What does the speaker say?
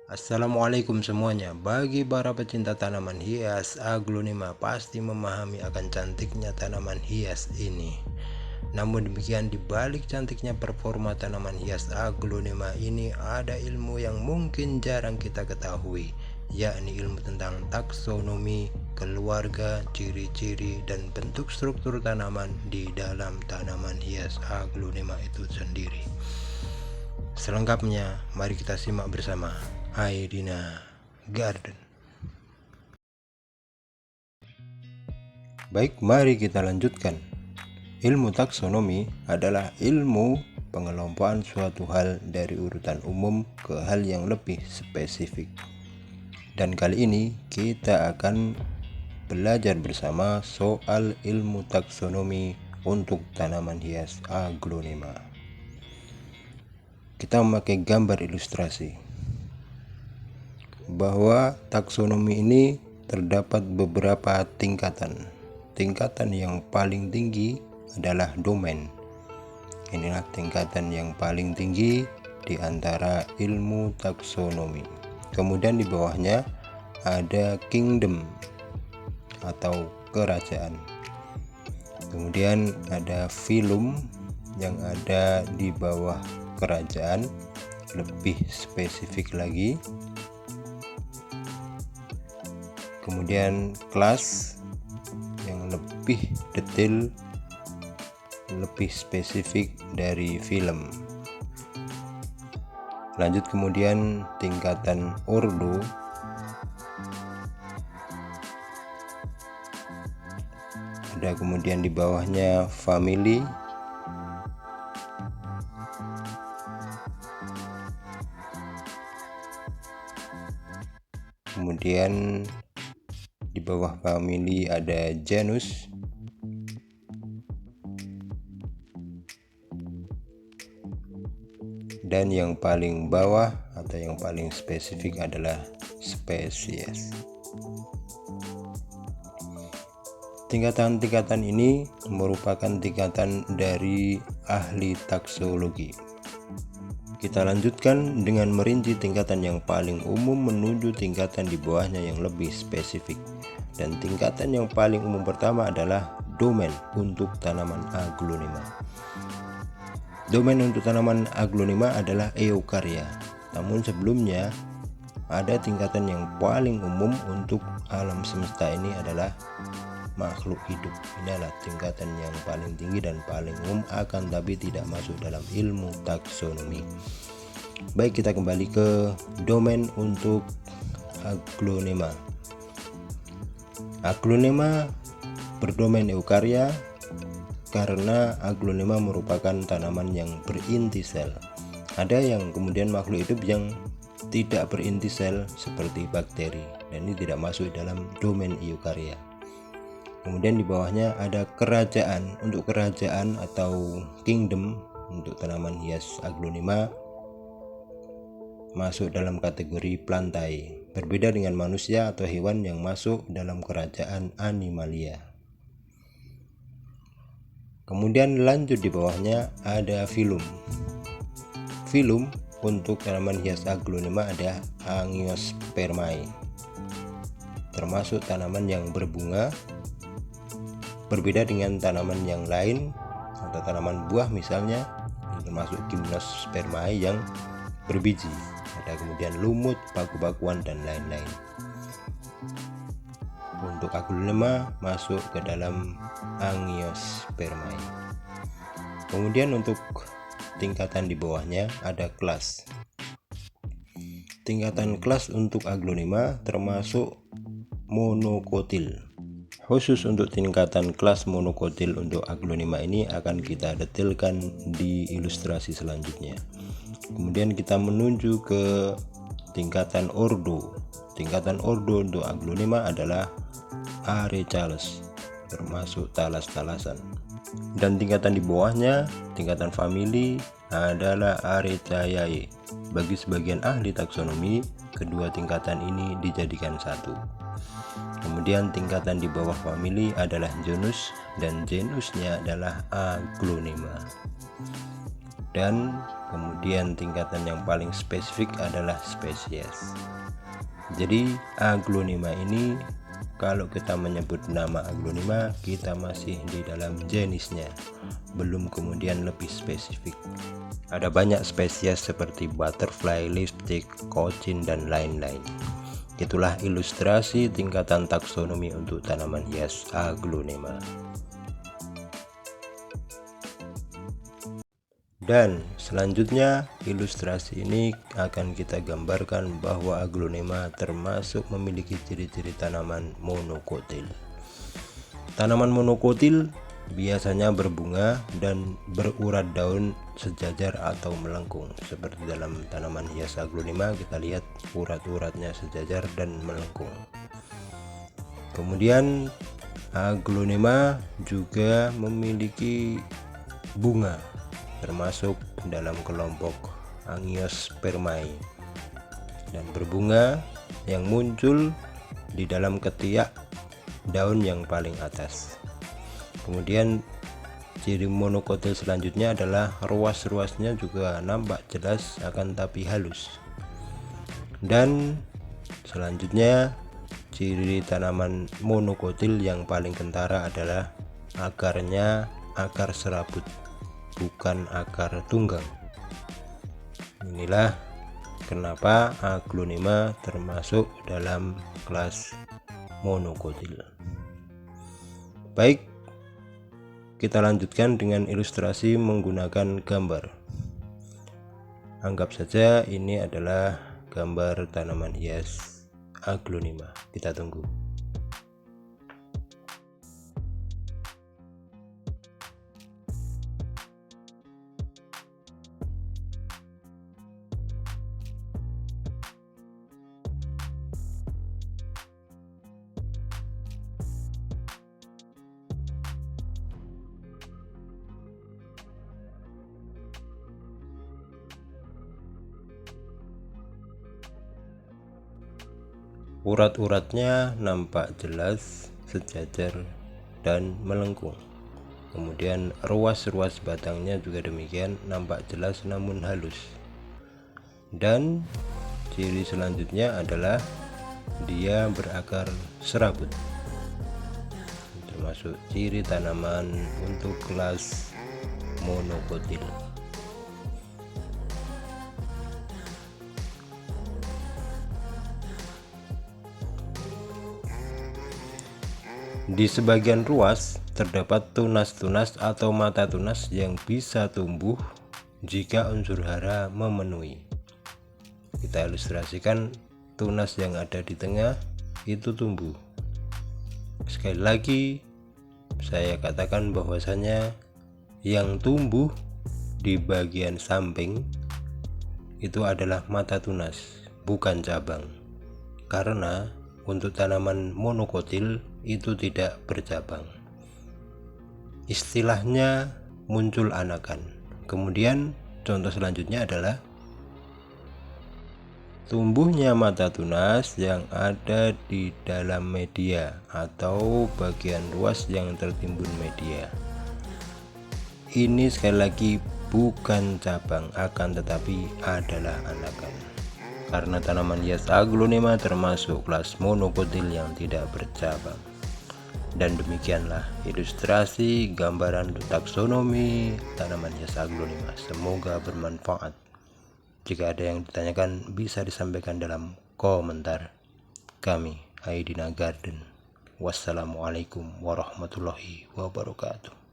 Assalamualaikum semuanya. Bagi para pecinta tanaman hias, aglonema pasti memahami akan cantiknya tanaman hias ini. Namun demikian, di balik cantiknya performa tanaman hias aglonema ini ada ilmu yang mungkin jarang kita ketahui, yakni ilmu tentang taksonomi, keluarga, ciri-ciri, dan bentuk struktur tanaman di dalam tanaman hias aglonema itu sendiri. Selengkapnya, mari kita simak bersama Aidina Garden. Baik, mari kita lanjutkan. Ilmu taksonomi adalah ilmu pengelompokan suatu hal dari urutan umum ke hal yang lebih spesifik. Dan kali ini kita akan belajar bersama soal ilmu taksonomi untuk tanaman hias aglonema. Kita memakai gambar ilustrasi bahwa taksonomi ini terdapat beberapa tingkatan. Tingkatan yang paling tinggi adalah domain. Inilah tingkatan yang paling tinggi di antara ilmu taksonomi. Kemudian di bawahnya ada kingdom atau kerajaan. Kemudian ada phylum yang ada di bawah kerajaan, lebih spesifik lagi. Kemudian kelas yang lebih detail, lebih spesifik dari film. Lanjut kemudian tingkatan ordo, ada kemudian di bawahnya family, kemudian di bawah family ada genus, dan yang paling bawah atau yang paling spesifik adalah spesies. Tingkatan-tingkatan ini merupakan tingkatan dari ahli taksologi. Kita lanjutkan dengan merinci tingkatan yang paling umum menuju tingkatan di bawahnya yang lebih spesifik. Dan tingkatan yang paling umum pertama adalah domain untuk tanaman aglonema. Domain untuk tanaman aglonema adalah eukarya. Namun sebelumnya ada tingkatan yang paling umum untuk alam semesta ini adalah makhluk hidup. Ini adalah tingkatan yang paling tinggi dan paling umum, akan tapi tidak masuk dalam ilmu taksonomi. Baik, kita kembali ke domain untuk aglonema. Aglonema berdomain eukarya karena aglonema merupakan tanaman yang berinti sel. Ada yang kemudian makhluk hidup yang tidak berinti sel seperti bakteri, dan ini tidak masuk dalam domain eukarya. Kemudian di bawahnya ada kerajaan. Untuk kerajaan atau kingdom untuk tanaman hias aglonema masuk dalam kategori plantae, berbeda dengan manusia atau hewan yang masuk dalam kerajaan animalia. Kemudian lanjut di bawahnya ada phylum. Phylum untuk tanaman hias aglonema ada Angiospermae, termasuk tanaman yang berbunga, berbeda dengan tanaman yang lain atau tanaman buah misalnya, termasuk Gymnospermae yang berbiji. Ada kemudian lumut, paku-pakuan, dan lain-lain. Untuk aglonema masuk ke dalam Angiospermae. Kemudian untuk tingkatan di bawahnya ada kelas. Tingkatan kelas untuk aglonema termasuk monokotil. Khusus untuk tingkatan kelas monokotil untuk aglonema ini akan kita detailkan di ilustrasi selanjutnya. Kemudian kita menuju ke tingkatan ordo. Tingkatan ordo untuk aglonema adalah Arechalus, termasuk talas-talasan. Dan tingkatan di bawahnya, tingkatan family adalah Arecaceae. Bagi sebagian ahli taksonomi, kedua tingkatan ini dijadikan satu. Kemudian tingkatan di bawah family adalah genus, dan genusnya adalah aglonema. Dan kemudian tingkatan yang paling spesifik adalah spesies. Jadi aglonema ini, kalau kita menyebut nama aglonema, kita masih di dalam jenisnya, belum kemudian lebih spesifik. Ada banyak spesies seperti butterfly, lipstick, cochin, dan lain-lain. Itulah ilustrasi tingkatan taksonomi untuk tanaman hias aglonema. Dan selanjutnya, ilustrasi ini akan kita gambarkan bahwa aglonema termasuk memiliki ciri-ciri tanaman monokotil. Tanaman monokotil biasanya berbunga dan berurat daun sejajar atau melengkung. Seperti dalam tanaman hias aglonema, kita lihat urat-uratnya sejajar dan melengkung. Kemudian aglonema juga memiliki bunga, termasuk dalam kelompok Angiospermae, dan berbunga yang muncul di dalam ketiak daun yang paling atas. Kemudian ciri monokotil selanjutnya adalah ruas-ruasnya juga nampak jelas akan tapi halus. Dan selanjutnya, ciri tanaman monokotil yang paling kentara adalah akarnya akar serabut, bukan akar tunggang. Inilah kenapa aglonema termasuk dalam kelas monokotil. Baik, kita lanjutkan dengan ilustrasi menggunakan gambar. Anggap saja ini adalah gambar tanaman hias aglonema. Kita tunggu. Urat-uratnya nampak jelas, sejajar, dan melengkung. Kemudian ruas-ruas batangnya juga demikian, nampak jelas namun halus. Dan ciri selanjutnya adalah dia berakar serabut, termasuk ciri tanaman untuk kelas monokotil. Di sebagian ruas terdapat tunas-tunas atau mata tunas yang bisa tumbuh jika unsur hara memenuhi. Kita ilustrasikan, tunas yang ada di tengah itu tumbuh. Sekali lagi saya katakan bahwasanya yang tumbuh di bagian samping itu adalah mata tunas, bukan cabang. Karena untuk tanaman monokotil itu tidak bercabang. Istilahnya muncul anakan. Kemudian contoh selanjutnya adalah tumbuhnya mata tunas yang ada di dalam media atau bagian ruas yang tertimbun media. Ini sekali lagi bukan cabang, akan tetapi adalah anakan. Karena tanaman hias aglonema termasuk kelas monokotil yang tidak bercabang. Dan demikianlah ilustrasi gambaran taksonomi tanaman hias aglonema. Semoga bermanfaat. Jika ada yang ditanyakan bisa disampaikan dalam komentar. Kami Aidina Garden. Wassalamualaikum warahmatullahi wabarakatuh.